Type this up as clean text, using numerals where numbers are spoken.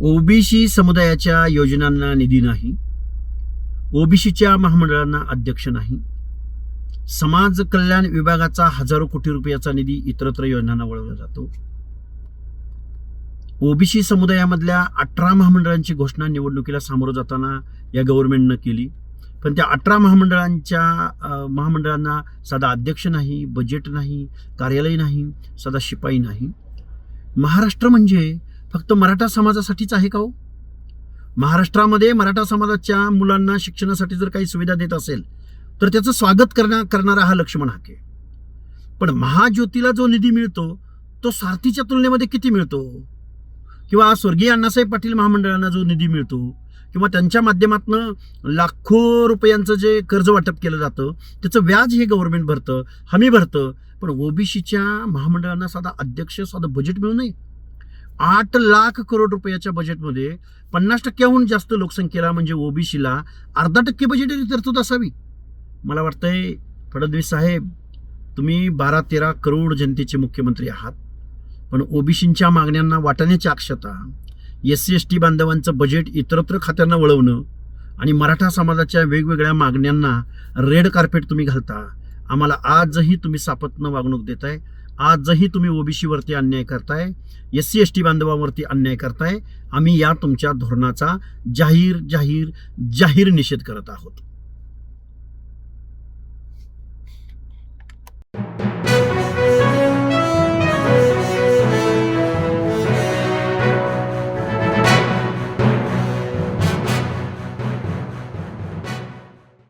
OBC समुदायाच्या योजनांना निधी नाही, ओबीसीच्या महामंडळांना अध्यक्ष नाही, समाज कल्याण विभागाचा हजारो कोटी रुपयाचा निधी इतरत्र योजनांना वळवला जातो. ओबीसी समुदायामधल्या 18 महामंडळांची घोषणा निवडणुकीला सामोरं जाताना या गव्हर्नमेंटनं केली, पण त्या 18 महामंडळांना साधा अध्यक्ष नाही, बजेट नाही, कार्यालय नाही, साधा शिपाई नाही. महाराष्ट्र म्हणजे फक्त मराठा समाजासाठीच आहे का हो? महाराष्ट्रामध्ये मराठा समाजाच्या मुलांना शिक्षणासाठी जर काही सुविधा देत असेल तर त्याचं स्वागत करणारा हा लक्ष्मण हाके. पण महाज्योतीला जो निधी मिळतो तो सारथीच्या तुलनेमध्ये किती मिळतो? किंवा स्वर्गीय अण्णासाहेब पाटील महामंडळांना जो निधी मिळतो किंवा त्यांच्या माध्यमातून लाखो रुपयांचं जे कर्ज वाटप केलं जातं त्याचं व्याज हे गव्हर्नमेंट भरतं, हमी भरतं. पण ओबीसीच्या महामंडळांना साधा अध्यक्ष, साधं बजेट मिळू नये. 8 लाख करोड रुपयाच्या बजेटमध्ये 50% जास्त लोकसंख्येला म्हणजे ओबीसीला 0.5% बजेटरी तरतूद असावी. मला वाटतंय फडणवीस साहेब, तुम्ही 12-13 करोड जनतेचे मुख्यमंत्री आहात, पण ओबीसींच्या मागण्यांना वाटाण्याची अक्षता, SC-ST बांधवांचं बजेट इतरत्र खात्यांना वळवणं आणि मराठा समाजाच्या वेगवेगळ्या मागण्यांना रेड कार्पेट तुम्ही घालता. आम्हाला आजही तुम्ही सापत्न वागणूक देताय, आजही तुम्ही ओबीसीवरती अन्याय करताय, SC-ST बांधवांवरती अन्याय करताय. आम्ही या तुमच्या धोरणाचा जाहीर निषेध करत आहोत.